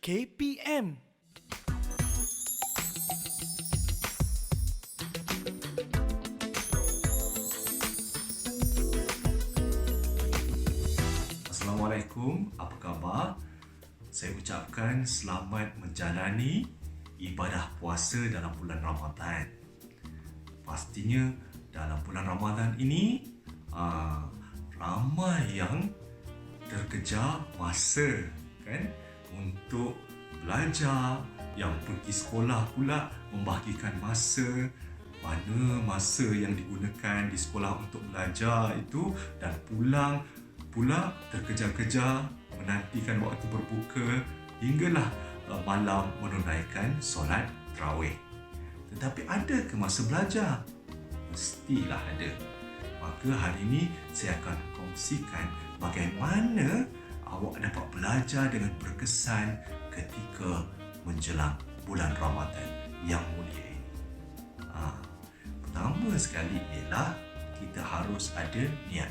KPM. Assalamualaikum, apa khabar? Saya ucapkan selamat menjalani ibadah puasa dalam bulan Ramadan. Pastinya dalam bulan Ramadan ini ramai yang terkejar masa kan untuk belajar, yang pergi sekolah pula membahagikan masa, mana masa yang digunakan di sekolah untuk belajar itu, dan pulang pula terkejar-kejar menantikan waktu berbuka hinggalah malam menunaikan solat tarawih. Tetapi ada ke masa belajar? Mestilah ada. Maka hari ini saya akan kongsikan bagaimana awak dapat belajar dengan berkesan ketika menjelang bulan Ramadan yang mulia ini. Pertama sekali ialah kita harus ada niat.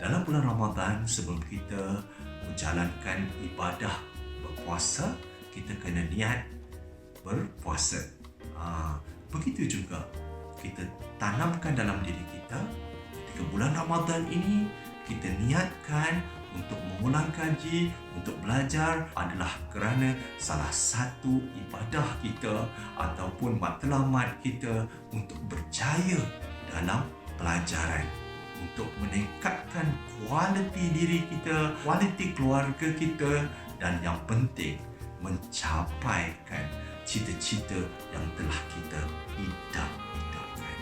Dalam bulan Ramadan, sebelum kita menjalankan ibadah berpuasa, kita kena niat berpuasa. Begitu juga kita tanamkan dalam diri kita ketika bulan Ramadan ini, kita niatkan untuk mengulang kaji, untuk belajar adalah kerana salah satu ibadah kita ataupun matlamat kita untuk berjaya dalam pelajaran, untuk meningkatkan kualiti diri kita, kualiti keluarga kita, dan yang penting mencapaikan cita-cita yang telah kita idam-idamkan.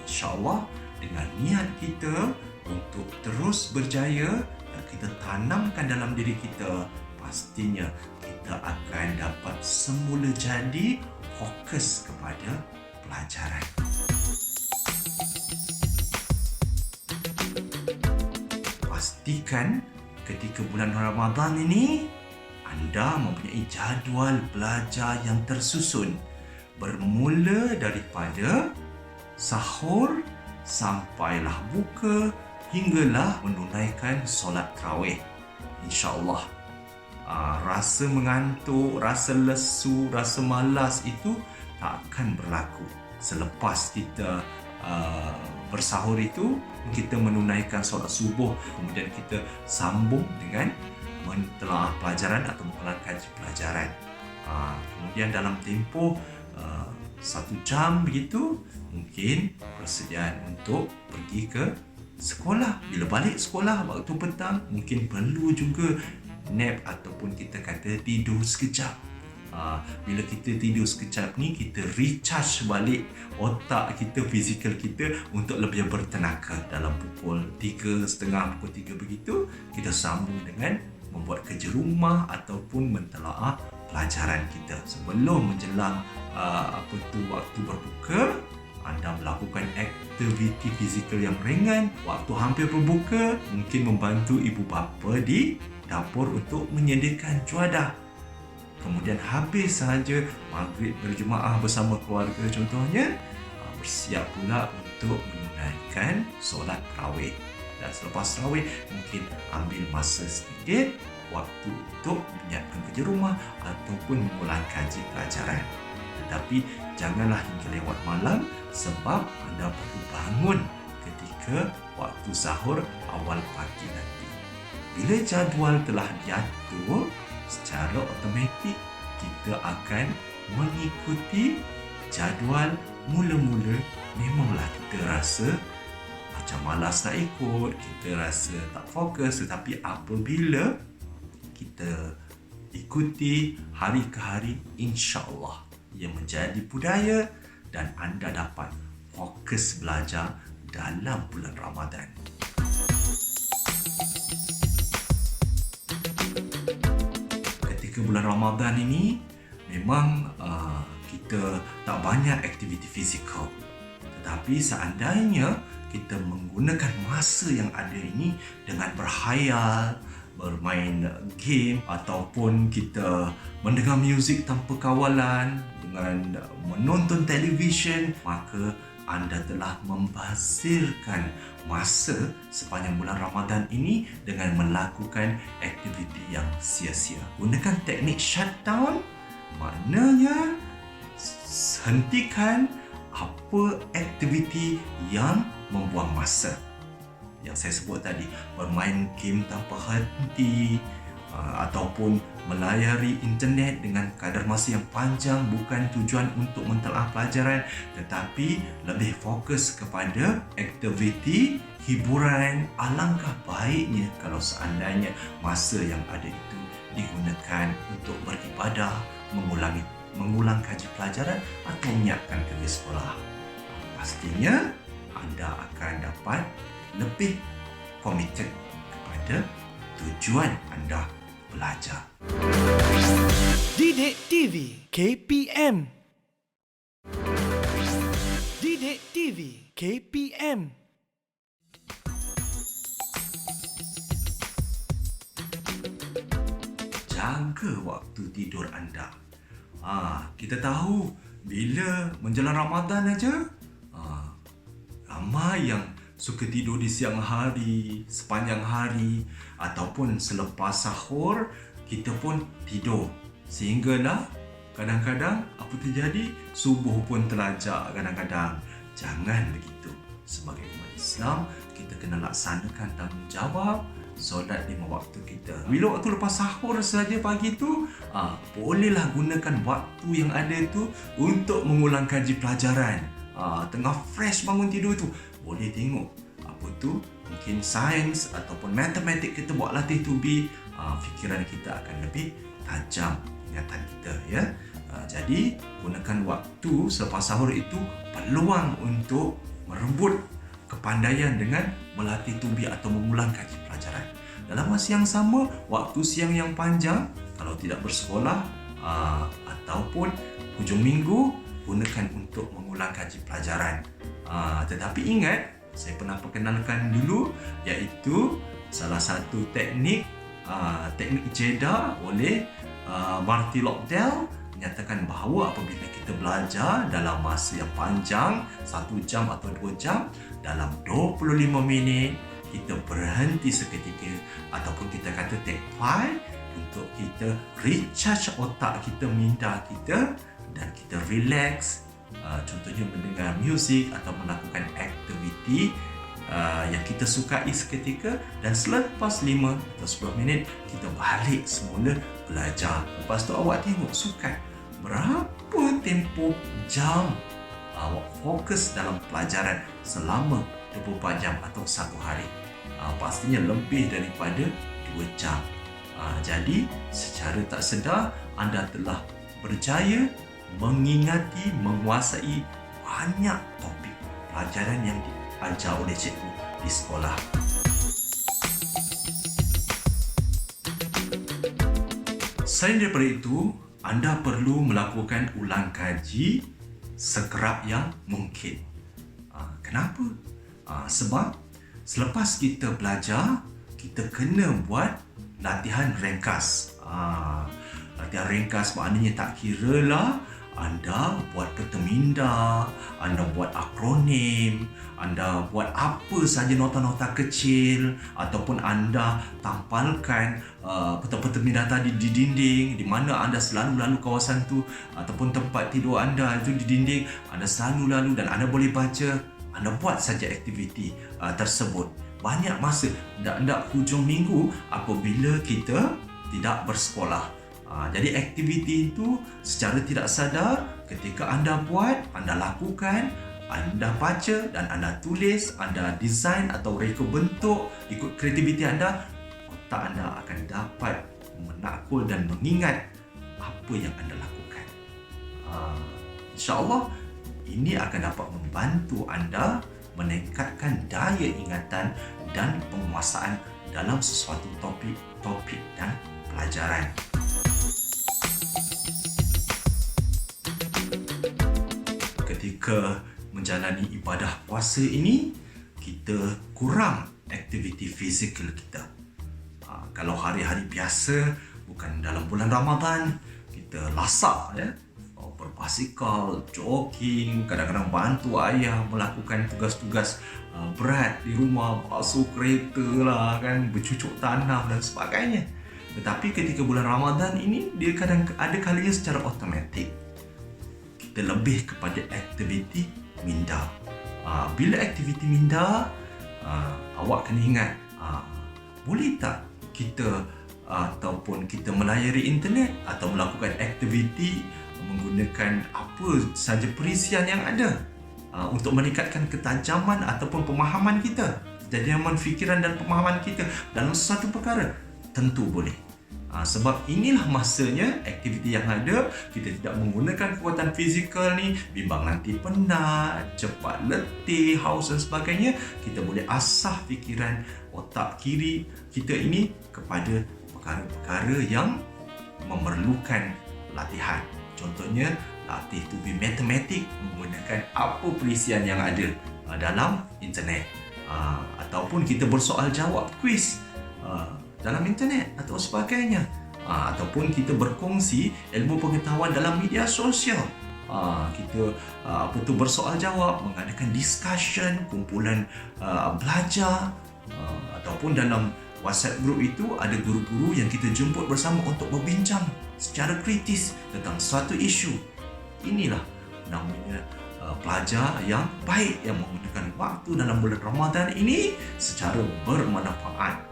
InsyaAllah dengan niat kita untuk terus berjaya dan kita tanamkan dalam diri kita, pastinya kita akan dapat semula jadi fokus kepada pelajaran. Pastikan ketika bulan Ramadan ini anda mempunyai jadual belajar yang tersusun, bermula daripada sahur sampailah buka hinggalah menunaikan solat tarawih. InsyaAllah rasa mengantuk, rasa lesu, rasa malas itu tak akan berlaku. Selepas kita bersahur itu, kita menunaikan solat subuh, kemudian kita sambung dengan mentelaah pelajaran atau mengulang kaji pelajaran. Kemudian dalam tempoh 1 jam begitu, mungkin persediaan untuk pergi ke sekolah. Bila balik sekolah waktu petang, mungkin perlu juga nap ataupun kita kata tidur sekejap. Bila kita tidur sekejap ni, kita recharge balik otak kita, fizikal kita untuk lebih bertenaga. Dalam pukul 3.30, pukul 3 begitu, kita sambung dengan membuat kerja rumah ataupun mentelaah pelajaran kita. Sebelum menjelang waktu berbuka, anda melakukan aktiviti fizikal yang ringan. Waktu hampir berbuka, mungkin membantu ibu bapa di dapur untuk menyediakan cuadah. Kemudian habis sahaja maghrib berjemaah bersama keluarga contohnya, bersiap pula untuk menunaikan solat tarawih. Dan selepas tarawih, mungkin ambil masa sedikit waktu untuk menyiapkan kerja rumah ataupun mengulang kaji pelajaran. Tetapi janganlah hingga lewat malam, sebab anda perlu bangun ketika waktu sahur awal pagi nanti. Bila jadual telah diatur, secara automatik kita akan mengikuti jadual. Mula-mula memanglah kita rasa macam malas nak ikut, kita rasa tak fokus, tetapi apabila kita ikuti hari ke hari, insya-Allah ia menjadi budaya dan anda dapat fokus belajar dalam bulan Ramadan. Ketika bulan Ramadan ini memang kita tak banyak aktiviti fizikal, tetapi seandainya kita menggunakan masa yang ada ini dengan berhayal, bermain game ataupun kita mendengar muzik tanpa kawalan, dengan menonton televisyen, maka anda telah membazirkan masa sepanjang bulan Ramadan ini dengan melakukan aktiviti yang sia-sia. Gunakan teknik shutdown, maknanya hentikan apa aktiviti yang membuang masa. Yang saya sebut tadi, bermain game tanpa henti, ataupun melayari internet dengan kadar masa yang panjang bukan tujuan untuk mentelaah pelajaran, tetapi lebih fokus kepada aktiviti hiburan. Alangkah baiknya kalau seandainya masa yang ada itu digunakan untuk beribadah, mengulang kaji pelajaran atau menyiapkan kerja sekolah. Pastinya anda akan dapat lebih committed kepada tujuan anda belajar. Didik TV KPM. Didik TV KPM. Jaga waktu tidur anda. Kita tahu bila menjelang Ramadan aja, ramai yang suka tidur di siang hari, sepanjang hari, ataupun selepas sahur kita pun tidur. Sehinggalah kadang-kadang apa terjadi? Subuh pun terlajak kadang-kadang. Jangan begitu. Sebagai umat Islam, kita kena laksanakan tanggungjawab solat 5 waktu kita. Bila waktu lepas sahur saja pagi tu, bolehlah gunakan waktu yang ada tu untuk mengulang kaji pelajaran. Tengah fresh bangun tidur tu, boleh tengok apa tu, mungkin sains ataupun matematik, kita buat latih tubi, fikiran kita akan lebih tajam, ingatan kita, ya. Jadi gunakan waktu selepas sahur itu peluang untuk merebut kepandaian dengan melatih tubi atau mengulang kaji pelajaran. Dalam masa yang sama, waktu siang yang panjang kalau tidak bersekolah ataupun hujung minggu, gunakan untuk mengulang kaji pelajaran. Tetapi ingat, saya pernah perkenalkan dulu, iaitu salah satu teknik Jeda oleh Marty Lockdale menyatakan bahawa apabila kita belajar dalam masa yang panjang, 1 jam atau 2 jam, dalam 25 minit kita berhenti seketika, ataupun kita kata take 5 untuk kita recharge otak kita, minda kita, dan kita relax. Contohnya mendengar muzik atau melakukan aktiviti yang kita sukai seketika, dan selepas 5 atau 10 minit kita balik semula belajar. Lepas tu awak tengok sukat berapa tempoh jam awak fokus dalam pelajaran selama 24 jam atau 1 hari. Pastinya lebih daripada 2 jam. Jadi secara tak sedar anda telah berjaya mengingati, menguasai banyak topik pelajaran yang diajar oleh cikgu di sekolah. Selain daripada itu, anda perlu melakukan ulang kaji sekerap yang mungkin. Kenapa? Sebab selepas kita belajar, kita kena buat latihan ringkas. Latihan ringkas maknanya tak kiralah anda buat peta minda, anda buat akronim, anda buat apa saja nota-nota kecil, ataupun anda tampalkan peta-peta minda tadi di dinding, di mana anda selalu lalu kawasan tu, ataupun tempat tidur anda itu di dinding, anda selalu lalu dan anda boleh baca. Anda buat saja aktiviti tersebut. Banyak masa, tak hujung minggu apabila kita tidak bersekolah. Jadi aktiviti itu secara tidak sadar ketika anda buat, anda lakukan, anda baca dan anda tulis, anda design atau reka bentuk ikut kreativiti anda, otak anda akan dapat menakul dan mengingat apa yang anda lakukan. InsyaAllah ini akan dapat membantu anda meningkatkan daya ingatan dan penguasaan dalam sesuatu topik dan pelajaran. Ketika menjalani ibadah puasa ini, kita kurang aktiviti fizikal kita. Kalau hari-hari biasa, bukan dalam bulan Ramadan, kita lasak, berbasikal, jogging, kadang-kadang bantu ayah melakukan tugas-tugas berat di rumah, basuh kereta lah kan, bercucuk tanam dan sebagainya. Tetapi ketika bulan Ramadan ini, dia kadang ada kalanya secara automatik kita lebih kepada aktiviti minda. Bila aktiviti minda, awak kena ingat, boleh tak kita ataupun kita melayari internet atau melakukan aktiviti menggunakan apa saja perisian yang ada untuk meningkatkan ketajaman ataupun pemahaman kita, ketajaman fikiran dan pemahaman kita dalam sesuatu perkara? Tentu boleh. Sebab inilah masanya aktiviti yang ada, kita tidak menggunakan kekuatan fizikal ni, bimbang nanti penat, cepat letih, haus dan sebagainya. Kita boleh asah fikiran otak kiri kita ini kepada perkara-perkara yang memerlukan latihan. Contohnya, latih tubi matematik menggunakan apa perisian yang ada dalam internet. Ataupun kita bersoal jawab kuis dalam internet atau sebagainya. Ataupun kita berkongsi ilmu pengetahuan dalam media sosial. Kita bersoal jawab, mengadakan discussion, kumpulan belajar, ataupun dalam WhatsApp group itu ada guru-guru yang kita jemput bersama untuk berbincang secara kritis tentang suatu isu. Inilah namanya pelajar yang baik, yang menggunakan waktu dalam bulan Ramadan ini secara bermanfaat.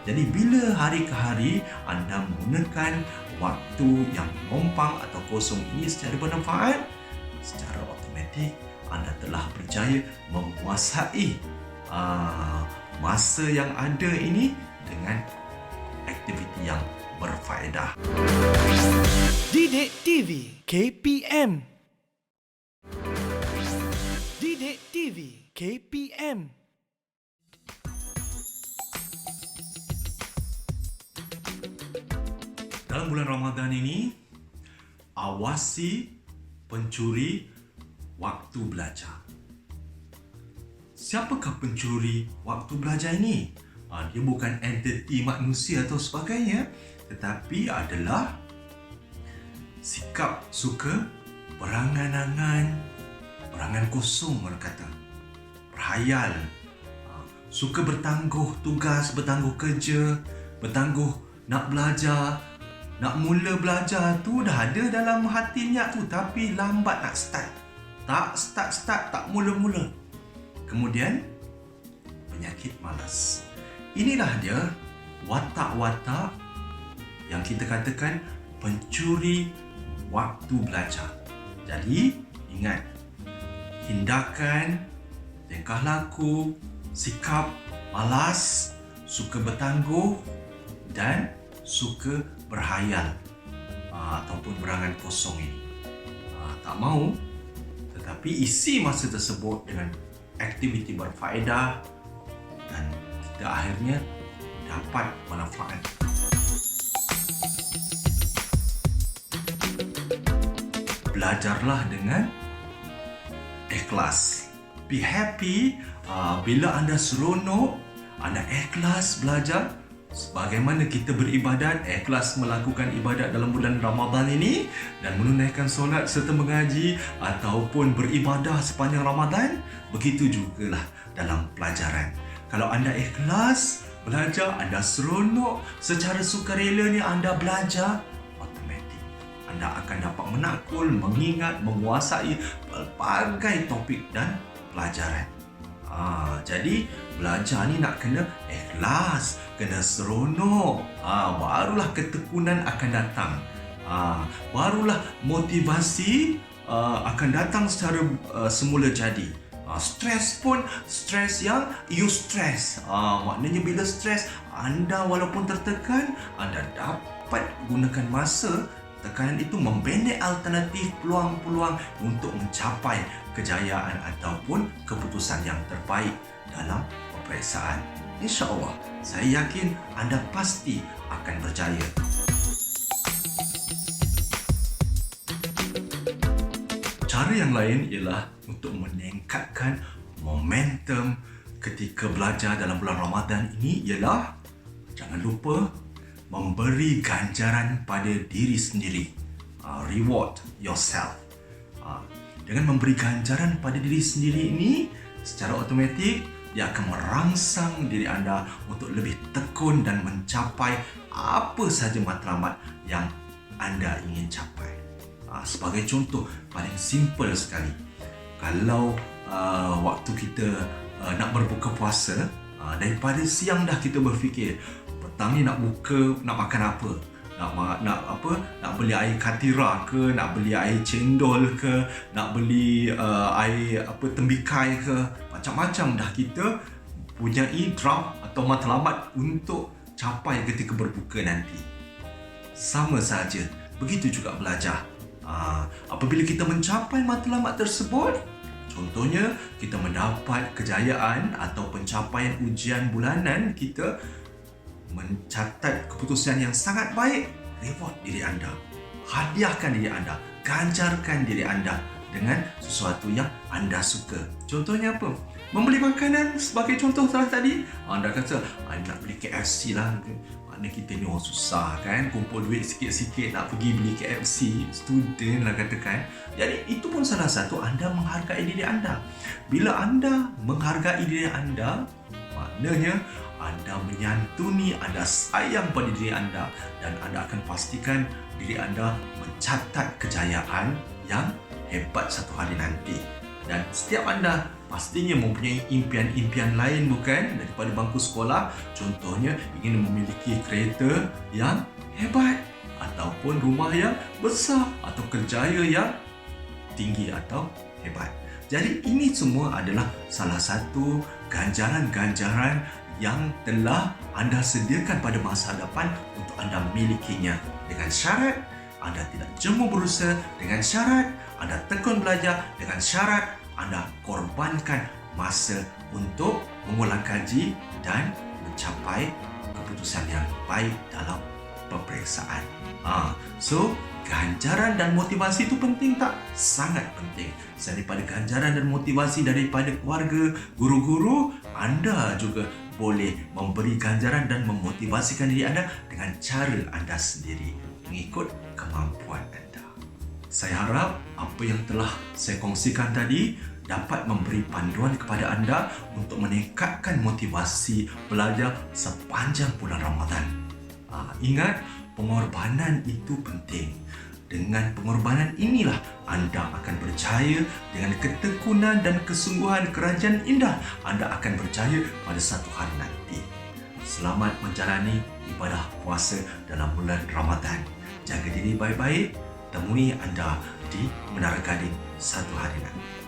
Jadi bila hari ke hari anda menggunakan waktu yang melompang atau kosong ini secara bermanfaat, secara automatik anda telah berjaya menguasai masa yang ada ini dengan aktiviti yang berfaedah. Didik TV KPM. Didik TV KPM. Dalam bulan Ramadan ini, awasi pencuri waktu belajar. Siapakah pencuri waktu belajar ini? Dia bukan entiti manusia atau sebagainya, tetapi adalah sikap suka berangan-angan, berangan kosong orang kata, berhayal, suka bertangguh tugas, bertangguh kerja, bertangguh nak belajar, nak mula belajar tu dah ada dalam hati niat tu, tapi lambat nak start. Tak start, tak mula-mula. Kemudian, penyakit malas. Inilah dia watak-watak yang kita katakan pencuri waktu belajar. Jadi, ingat, tindakan, tingkah laku, sikap malas, suka bertangguh dan suka berhayal ataupun berangan kosong ini. Tak mahu, tetapi isi masa tersebut dengan aktiviti berfaedah dan kita akhirnya dapat manfaat. Belajarlah dengan ikhlas. Be happy bila anda seronok, anda ikhlas belajar. Sebagaimana kita beribadat, ikhlas melakukan ibadat dalam bulan Ramadan ini dan menunaikan solat serta mengaji ataupun beribadah sepanjang Ramadan, begitu jugalah dalam pelajaran. Kalau anda ikhlas belajar, anda seronok, secara sukarela ni anda belajar, automatik anda akan dapat menakul, mengingat, menguasai pelbagai topik dan pelajaran. Jadi belajar ni nak kena ikhlas, kena seronok. Barulah ketekunan akan datang. Barulah motivasi akan datang secara semula jadi. Stres pun stres yang you stress. Maknanya bila stres, anda walaupun tertekan, anda dapat gunakan masa tekanan itu membendek alternatif peluang-peluang untuk mencapai kejayaan ataupun keputusan yang terbaik dalam peperiksaan. InsyaAllah, saya yakin anda pasti akan berjaya. Cara yang lain ialah untuk meningkatkan momentum ketika belajar dalam bulan Ramadan ini ialah jangan lupa memberi ganjaran pada diri sendiri. reward yourself. Dengan memberi ganjaran pada diri sendiri ini, secara automatik dia akan merangsang diri anda untuk lebih tekun dan mencapai apa sahaja matlamat yang anda ingin capai. Sebagai contoh paling simple sekali, kalau waktu kita nak berbuka puasa, daripada siang dah kita berfikir petang ni nak makan apa, nak beli air katira ke, nak beli air cendol ke, nak beli air tembikai ke, macam-macam dah kita punyai draft atau matlamat untuk capai ketika berbuka nanti. Sama saja, begitu juga belajar. Apabila kita mencapai matlamat tersebut, contohnya kita mendapat kejayaan atau pencapaian ujian bulanan kita, mencatat keputusan yang sangat baik, reward diri anda, hadiahkan diri anda, ganjarkan diri anda dengan sesuatu yang anda suka. Contohnya apa? Membeli makanan sebagai contoh tadi. Anda kata, anda nak beli KFC lah. Mana kita ni orang susah kan, kumpul duit sikit-sikit nak pergi beli KFC, student lah katakan. Jadi itu pun salah satu anda menghargai diri anda. Bila anda menghargai diri anda, maknanya anda menyantuni, anda sayang pada diri anda, dan anda akan pastikan diri anda mencatat kejayaan yang hebat satu hari nanti. Dan setiap anda pastinya mempunyai impian-impian lain bukan, daripada bangku sekolah. Contohnya ingin memiliki kereta yang hebat, ataupun rumah yang besar, atau kerjaya yang tinggi atau hebat. Jadi ini semua adalah salah satu ganjaran-ganjaran yang telah anda sediakan pada masa depan untuk anda milikinya. Dengan syarat anda tidak jemu berusaha, dengan syarat anda tekun belajar, dengan syarat anda korbankan masa untuk mengulang kaji dan mencapai keputusan yang baik dalam peperiksaan. So, ganjaran dan motivasi itu penting tak? Sangat penting. Selain daripada ganjaran dan motivasi daripada keluarga, guru-guru, anda juga boleh memberi ganjaran dan memotivasikan diri anda dengan cara anda sendiri, mengikut kemampuan anda. Saya harap apa yang telah saya kongsikan tadi dapat memberi panduan kepada anda untuk meningkatkan motivasi belajar sepanjang bulan Ramadan. Ingat, pengorbanan itu penting. Dengan pengorbanan inilah anda akan berjaya. Dengan ketekunan dan kesungguhan kerajaan indah, anda akan berjaya pada satu hari nanti. Selamat menjalani ibadah puasa dalam bulan Ramadan. Jaga diri baik-baik. Temui anda di Menara Gading satu hari nanti.